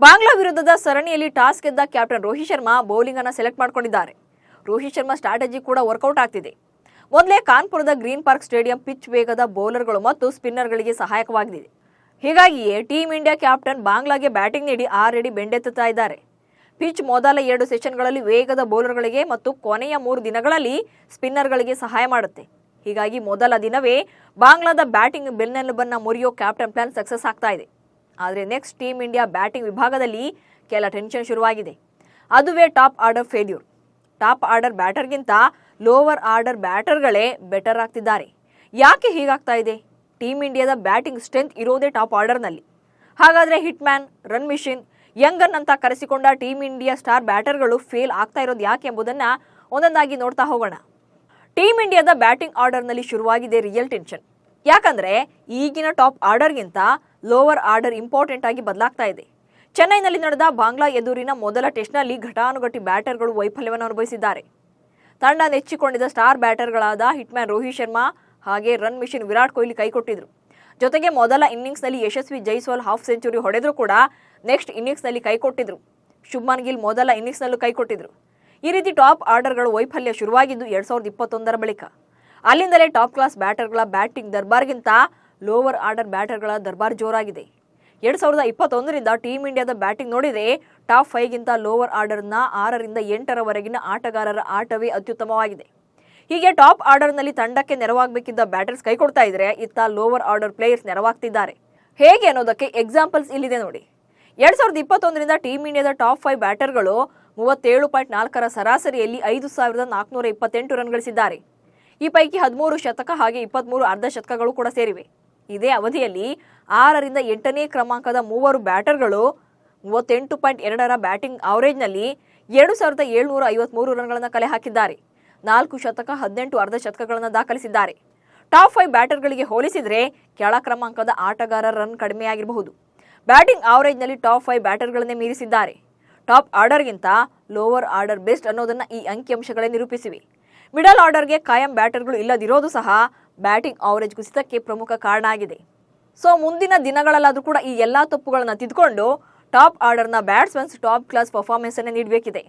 ಬಾಂಗ್ಲಾ ವಿರುದ್ಧದ ಸರಣಿಯಲ್ಲಿ ಟಾಸ್ ಗೆದ್ದ ಕ್ಯಾಪ್ಟನ್ ರೋಹಿತ್ ಶರ್ಮಾ ಬೌಲಿಂಗ್ ಅನ್ನು ಸೆಲೆಕ್ಟ್ ಮಾಡಿಕೊಂಡಿದ್ದಾರೆ. ರೋಹಿತ್ ಶರ್ಮಾ ಸ್ಟ್ರಾಟಜಿ ಕೂಡ ವರ್ಕೌಟ್ ಆಗ್ತಿದೆ. ಮೊದಲೇ ಕಾನ್ಪುರದ ಗ್ರೀನ್ ಪಾರ್ಕ್ ಸ್ಟೇಡಿಯಂ ಪಿಚ್ ವೇಗದ ಬೌಲರ್ಗಳು ಮತ್ತು ಸ್ಪಿನ್ನರ್ಗಳಿಗೆ ಸಹಾಯಕವಾಗಿದೆ. ಹೀಗಾಗಿಯೇ ಟೀಂ ಇಂಡಿಯಾ ಕ್ಯಾಪ್ಟನ್ ಬಾಂಗ್ಲಾಗೆ ಬ್ಯಾಟಿಂಗ್ ನೀಡಿ ಆಲ್ರೆಡಿ ಬೆಂಡೆತ್ತುತ್ತಾ ಇದ್ದಾರೆ. ಪಿಚ್ ಮೊದಲ 2 ಸೆಷನ್ಗಳಲ್ಲಿ ವೇಗದ ಬೌಲರ್ಗಳಿಗೆ ಮತ್ತು ಕೊನೆಯ 3 ದಿನಗಳಲ್ಲಿ ಸ್ಪಿನ್ನರ್ಗಳಿಗೆ ಸಹಾಯ ಮಾಡುತ್ತೆ. ಹೀಗಾಗಿ ಮೊದಲ ದಿನವೇ ಬಾಂಗ್ಲಾದ ಬ್ಯಾಟಿಂಗ್ ಬೆನ್ನೆಲುಬನ್ನ ಮುರಿಯೋ ಕ್ಯಾಪ್ಟನ್ ಪ್ಲಾನ್ ಸಕ್ಸಸ್ ಆಗ್ತಾ ಇದೆ. ಆದರೆ ನೆಕ್ಸ್ಟ್ ಟೀಂ ಇಂಡಿಯಾ ಬ್ಯಾಟಿಂಗ್ ವಿಭಾಗದಲ್ಲಿ ಕೆಲ ಟೆನ್ಷನ್ ಶುರುವಾಗಿದೆ. ಅದುವೇ top order failure. Top order ಬ್ಯಾಟರ್ಗಿಂತ ಲೋವರ್ ಆರ್ಡರ್ ಬ್ಯಾಟರ್ಗಳೇ ಬೆಟರ್ ಆಗ್ತಿದ್ದಾರೆ. ಯಾಕೆ ಹೀಗಾಗ್ತಾ ಇದೆ? ಟೀಂ ಇಂಡಿಯಾದ ಬ್ಯಾಟಿಂಗ್ ಸ್ಟ್ರೆಂತ್ ಇರೋದೇ ಟಾಪ್ ಆರ್ಡರ್ನಲ್ಲಿ. ಹಾಗಾದರೆ ಹಿಟ್ ಮ್ಯಾನ್, ರನ್ ಮಿಷಿನ್, ಯಂಗನ್ ಅಂತ ಕರೆಸಿಕೊಂಡ ಟೀಂ ಇಂಡಿಯಾ ಸ್ಟಾರ್ ಬ್ಯಾಟರ್ಗಳು ಫೇಲ್ ಆಗ್ತಾ ಇರೋದು ಯಾಕೆ ಎಂಬುದನ್ನು ಒಂದೊಂದಾಗಿ ನೋಡ್ತಾ ಹೋಗೋಣ. ಟೀಂ ಇಂಡಿಯಾದ ಬ್ಯಾಟಿಂಗ್ ಆರ್ಡರ್ನಲ್ಲಿ ಶುರುವಾಗಿದೆ ರಿಯಲ್ ಟೆನ್ಷನ್. ಯಾಕಂದ್ರೆ ಈಗಿನ ಟಾಪ್ ಆರ್ಡರ್ಗಿಂತ ಲೋವರ್ ಆರ್ಡರ್ ಇಂಪಾರ್ಟೆಂಟ್ ಆಗಿ ಬದಲಾಗ್ತಾ ಇದೆ. ಚೆನ್ನೈನಲ್ಲಿ ನಡೆದ ಬಾಂಗ್ಲಾ ಎದುರಿನ ಮೊದಲ ಟೆಸ್ಟ್ನಲ್ಲಿ ಘಟಾನುಘಟಿ ಬ್ಯಾಟರ್ಗಳು ವೈಫಲ್ಯವನ್ನು ಅನುಭವಿಸಿದ್ದಾರೆ. ತಂಡ ನೆಚ್ಚಿಕೊಂಡಿದ್ದ ಸ್ಟಾರ್ ಬ್ಯಾಟರ್ಗಳಾದ ಹಿಟ್ಮ್ಯಾನ್ ರೋಹಿತ್ ಶರ್ಮಾ ಹಾಗೆ ರನ್ ಮಿಷನ್ ವಿರಾಟ್ ಕೊಹ್ಲಿ ಕೈಕೊಟ್ಟಿದ್ರು. ಜೊತೆಗೆ ಮೊದಲ ಇನ್ನಿಂಗ್ಸ್ನಲ್ಲಿ ಯಶಸ್ವಿ ಜೈಸ್ವಾಲ್ ಹಾಫ್ ಸೆಂಚುರಿ ಹೊಡೆದರೂ ಕೂಡ ನೆಕ್ಸ್ಟ್ ಇನ್ನಿಂಗ್ಸ್ನಲ್ಲಿ ಕೈಕೊಟ್ಟಿದ್ರು. ಶುಭ್ಮನ್ ಗಿಲ್ ಮೊದಲ ಇನ್ನಿಂಗ್ಸ್ನಲ್ಲೂ ಕೈಕೊಟ್ಟಿದ್ರು. ಈ ರೀತಿ ಟಾಪ್ ಆರ್ಡರ್ಗಳು ವೈಫಲ್ಯ ಶುರುವಾಗಿದ್ದು 2021 ಬಳಿಕ. ಅಲ್ಲಿಂದಲೇ ಟಾಪ್ ಕ್ಲಾಸ್ ಬ್ಯಾಟರ್ಗಳ ಬ್ಯಾಟಿಂಗ್ ದರ್ಬಾರ್ಗಿಂತ ಲೋವರ್ ಆರ್ಡರ್ ಬ್ಯಾಟರ್ಗಳ ದರ್ಬಾರ್ ಜೋರಾಗಿದೆ. 2021ರಿಂದ ಟೀಂ ಇಂಡಿಯಾದ ಬ್ಯಾಟಿಂಗ್ ನೋಡಿದರೆ ಟಾಪ್ 5ಗಿಂತ ಲೋವರ್ ಆರ್ಡರ್ನ 6ರಿಂದ 8ರವರೆಗಿನ ಆಟಗಾರರ ಆಟವೇ ಅತ್ಯುತ್ತಮವಾಗಿದೆ. ಹೀಗೆ ಟಾಪ್ ಆರ್ಡರ್ನಲ್ಲಿ ತಂಡಕ್ಕೆ ನೆರವಾಗಬೇಕಿದ್ದ ಬ್ಯಾಟರ್ಸ್ ಕೈಕೊಡ್ತಾ ಇದ್ರೆ, ಇತ್ತ ಲೋವರ್ ಆರ್ಡರ್ ಪ್ಲೇಯರ್ಸ್ ನೆರವಾಗ್ತಿದ್ದಾರೆ. ಹೇಗೆ ಅನ್ನೋದಕ್ಕೆ ಎಕ್ಸಾಂಪಲ್ಸ್ ಇಲ್ಲಿದೆ ನೋಡಿ. 2021ರಿಂದ ಟೀಂ ಇಂಡಿಯಾದ ಟಾಪ್ 5 ಬ್ಯಾಟರ್ಗಳು 37.4ರ ಸರಾಸರಿಯಲ್ಲಿ 5428 ರನ್ ಗಳಿಸಿದ್ದಾರೆ. ಈ ಪೈಕಿ 13 ಶತಕ ಹಾಗೆ 23 ಅರ್ಧ ಶತಕಗಳು ಕೂಡ ಸೇರಿವೆ. ಇದೇ ಅವಧಿಯಲ್ಲಿ 6ರಿಂದ 8ನೇ ಕ್ರಮಾಂಕದ 3 ಬ್ಯಾಟರ್ಗಳು 38.2ರ ಬ್ಯಾಟಿಂಗ್ ಅವರೇಜ್ನಲ್ಲಿ 2753 ರನ್ಗಳನ್ನು ಕಲೆ ಹಾಕಿದ್ದಾರೆ. 4 ಶತಕ 18 ಅರ್ಧ ಶತಕಗಳನ್ನು ದಾಖಲಿಸಿದ್ದಾರೆ. ಟಾಪ್ 5 ಬ್ಯಾಟರ್ಗಳಿಗೆ ಹೋಲಿಸಿದರೆ ಕೆಳ ಕ್ರಮಾಂಕದ ಆಟಗಾರರ ರನ್ ಕಡಿಮೆಯಾಗಿರಬಹುದು. ಬ್ಯಾಟಿಂಗ್ ಅವರೇಜ್ನಲ್ಲಿ ಟಾಪ್ 5 ಬ್ಯಾಟರ್ಗಳನ್ನೇ ಮೀರಿಸಿದ್ದಾರೆ. ಟಾಪ್ ಆರ್ಡರ್ಗಿಂತ ಲೋವರ್ ಆರ್ಡರ್ ಬೆಸ್ಟ್ ಅನ್ನೋದನ್ನ ಈ ಅಂಕಿಅಂಶಗಳೇ ನಿರೂಪಿಸಿವೆ. ಮಿಡಲ್ ಆರ್ಡರ್ಗೆ ಕಾಯಂ ಬ್ಯಾಟರ್ಗಳು ಇಲ್ಲದಿರೋದು ಸಹ ಬ್ಯಾಟಿಂಗ್ ಅವರೇಜ್ ಕುಸಿತಕ್ಕೆ ಪ್ರಮುಖ ಕಾರಣ ಆಗಿದೆ. ಸೊ ಮುಂದಿನ ದಿನಗಳಲ್ಲಾದರೂ ಕೂಡ ಈ ಎಲ್ಲ ತಪ್ಪುಗಳನ್ನು ತಿದ್ದುಕೊಂಡು ಟಾಪ್ ಆರ್ಡರ್ನ ಬ್ಯಾಟ್ಸ್ಮನ್ಸ್ ಟಾಪ್ ಕ್ಲಾಸ್ ಪರ್ಫಾರ್ಮೆನ್ಸ್ ಅನ್ನು ನೀಡಬೇಕಿದೆ.